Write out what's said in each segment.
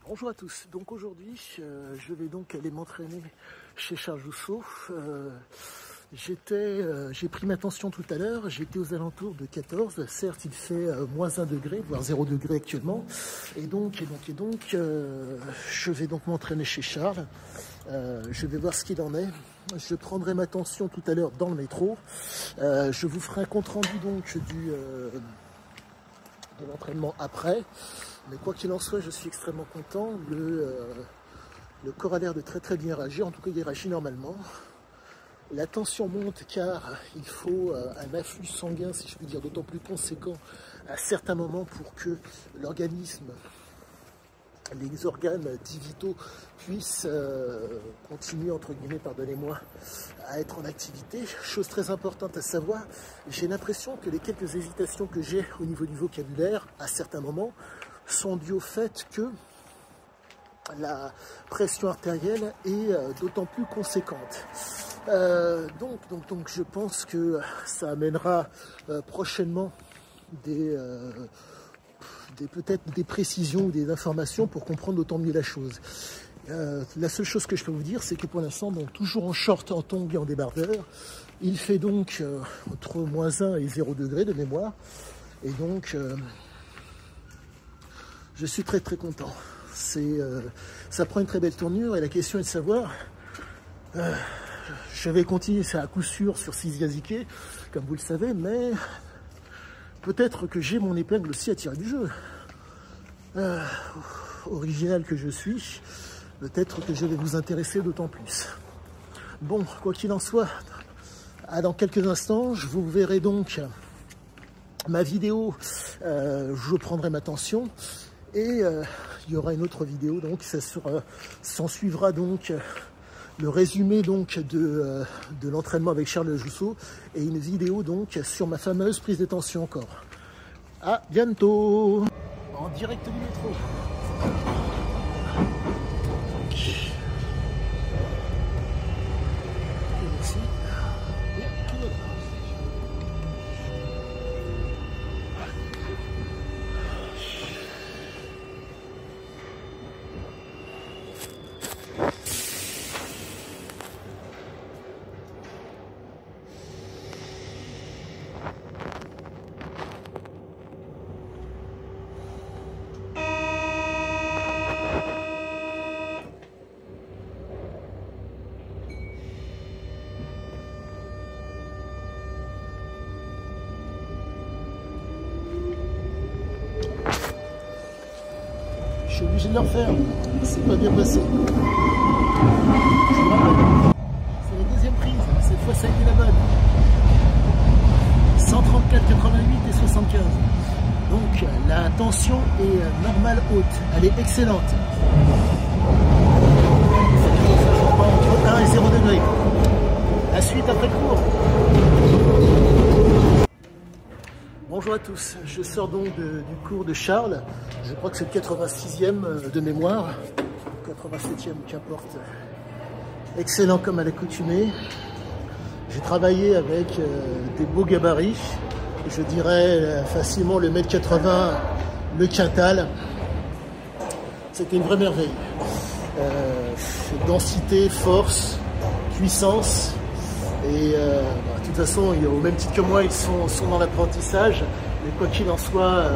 Bonjour à tous, donc aujourd'hui je vais donc aller m'entraîner chez Charles Jousseau. J'ai pris ma tension tout à l'heure, j'étais aux alentours de 14, certes il fait moins 1 degré, voire 0 degré actuellement, et donc je vais donc m'entraîner chez Charles, je vais voir ce qu'il en est. Je prendrai ma tension tout à l'heure dans le métro, je vous ferai un compte rendu donc de l'entraînement après. Mais quoi qu'il en soit, je suis extrêmement content. Le corps a l'air de très bien réagir, en tout cas il réagit normalement. La tension monte car il faut un afflux sanguin, si je puis dire, d'autant plus conséquent à certains moments pour que l'organisme, les organes dits vitaux puissent continuer, entre guillemets, pardonnez-moi, à être en activité. Chose très importante à savoir, j'ai l'impression que les quelques hésitations que j'ai au niveau du vocabulaire, à certains moments, sont dues au fait que la pression artérielle est d'autant plus conséquente. Donc je pense que ça amènera prochainement peut-être des précisions ou des informations pour comprendre d'autant mieux la chose. La seule chose que je peux vous dire, c'est que pour l'instant, toujours en short, en tongs et en débardeur, il fait donc entre moins 1 et 0 degré de mémoire, et donc je suis très content. Ça prend une très belle tournure et la question est de savoir, je vais continuer, c'est à coup sûr sur 6 Yazike, comme vous le savez, mais peut-être que j'ai mon épingle aussi à tirer du jeu. Original que je suis, peut-être que je vais vous intéresser d'autant plus. Bon, quoi qu'il en soit, dans quelques instants, je vous verrai donc ma vidéo, je prendrai ma tension, et il y aura une autre vidéo, donc s'en suivra donc le résumé donc de l'entraînement avec Charles Jousseau, et une vidéo donc sur ma fameuse prise de tension encore. À bientôt, en direct du métro. Merci. Je suis obligé de le refaire, c'est pas bien passé. Je vous rappelle, c'est la deuxième prise, cette fois ça a été la bonne. 134, 88 et 75. Donc la tension est normale haute, elle est excellente. Entre 1 et 0 degré. La suite après le cours. Bonjour à tous, je sors donc du cours de Charles, je crois que c'est le 86e de mémoire, 87e, qu'importe. Excellent comme à l'accoutumée. J'ai travaillé avec des beaux gabarits, je dirais facilement le 1m80, le quintal. C'était une vraie merveille. Densité, force, puissance. Et de toute façon, au même titre que moi, ils sont dans l'apprentissage. Mais quoi qu'il en soit,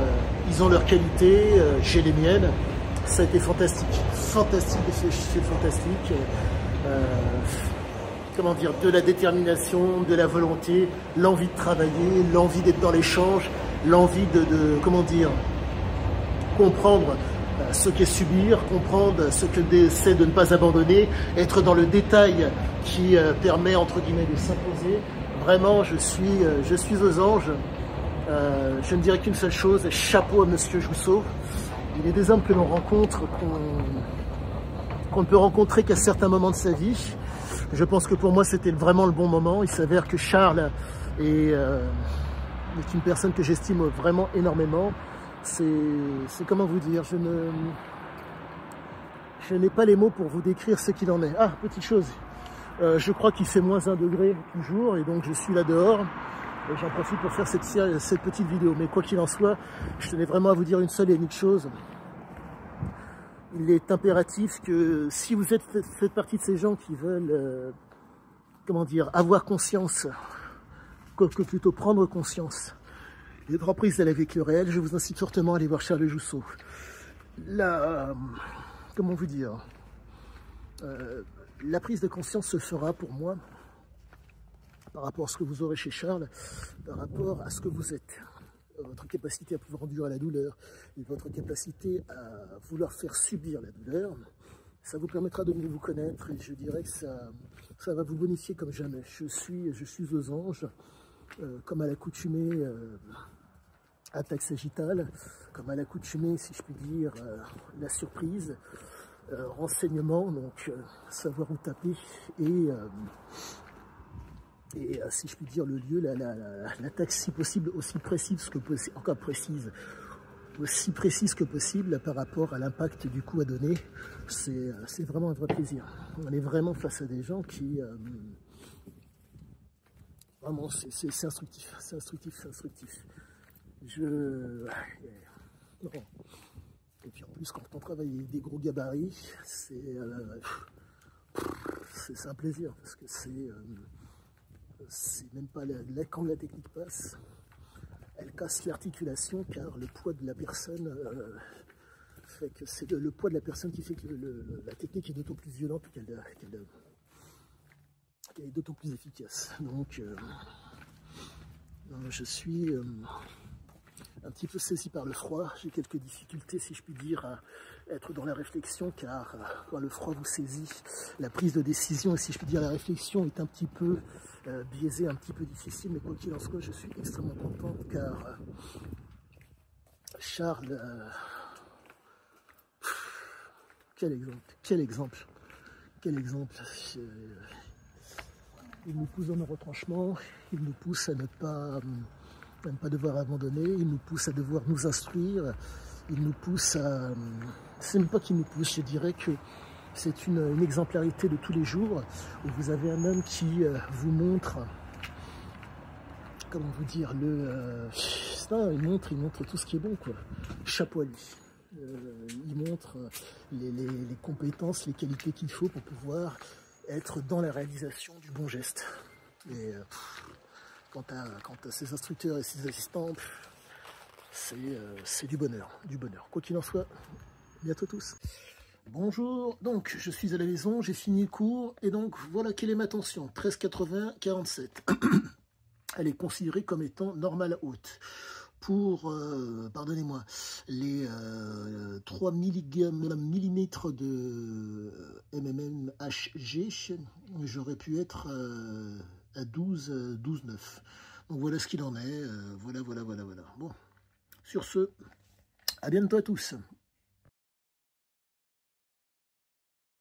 ils ont leurs qualités, j'ai les miennes. Ça a été fantastique. Fantastique, c'est fantastique. Comment dire, de la détermination, de la volonté, l'envie de travailler, l'envie d'être dans l'échange, l'envie de comment dire, comprendre ce qu'est subir, comprendre ce que c'est de ne pas abandonner, être dans le détail qui permet entre guillemets de s'imposer. Vraiment, je suis aux anges. Je ne dirais qu'une seule chose, chapeau à Monsieur Jousseau. Il est des hommes que l'on rencontre, qu'on ne peut rencontrer qu'à certains moments de sa vie. Je pense que pour moi c'était vraiment le bon moment. Il s'avère que Charles est une personne que j'estime vraiment énormément. C'est comment vous dire, je n'ai pas les mots pour vous décrire ce qu'il en est. Ah, petite chose, je crois qu'il fait moins 1 degré toujours, et donc je suis là dehors, et j'en profite pour faire cette petite vidéo. Mais quoi qu'il en soit, je tenais vraiment à vous dire une seule et unique chose. il est impératif que si vous faites partie de ces gens qui veulent, comment dire, avoir conscience, que plutôt prendre conscience des trois prises avec le réel, je vous incite fortement à aller voir Charles Jousseau. Comment vous dire, la prise de conscience se fera pour moi par rapport à ce que vous aurez chez Charles, par rapport à ce que vous êtes. Votre capacité à pouvoir endurer la douleur et votre capacité à vouloir faire subir la douleur, ça vous permettra de mieux vous connaître et je dirais que ça va vous bonifier comme jamais. Je suis aux anges, comme à l'accoutumée attaque sagittale, comme à l'accoutumée, si je puis dire, la surprise, renseignement, donc savoir où taper et si je puis dire, le lieu, l'attaque si possible aussi précise que possible, encore précise, aussi précise que possible par rapport à l'impact du coup à donner. C'est vraiment un vrai plaisir. On est vraiment face à des gens qui... vraiment, c'est instructif, c'est instructif, c'est instructif. Non. Et puis en plus, quand on travaille avec des gros gabarits, c'est un plaisir, parce que c'est même pas quand la technique passe, elle casse l'articulation car le poids de la personne fait que c'est le poids de la personne qui fait que la technique est d'autant plus violente qu'elle est d'autant plus efficace. Donc je suis un petit peu saisi par le froid, j'ai quelques difficultés si je puis dire à être dans la réflexion car quand le froid vous saisit, la prise de décision et si je puis dire la réflexion est un petit peu biaisée, un petit peu difficile, mais quoi qu'il en soit je suis extrêmement content car Charles, quel exemple, quel exemple, quel exemple. Il nous pousse dans nos retranchements, il nous pousse à ne pas devoir abandonner, il nous pousse à devoir nous instruire, il nous pousse à... C'est même pas qu'il nous pousse, je dirais que c'est une exemplarité de tous les jours, où vous avez un homme qui vous montre, comment vous dire, il montre tout ce qui est bon, quoi. Chapeau à lui. Il montre les compétences, les qualités qu'il faut pour pouvoir être dans la réalisation du bon geste. Et quant à ses instructeurs et ses assistants, c'est du bonheur, du bonheur. Quoi qu'il en soit, bientôt tous. Bonjour, donc je suis à la maison, j'ai fini le cours, et donc voilà quelle est ma tension, 13,80, 47. Elle est considérée comme étant normale haute. Pour, pardonnez-moi, les 3 millimètres de MMMHG, j'aurais pu être à 12,9. Donc voilà ce qu'il en est, voilà. Bon, sur ce, à bientôt à tous.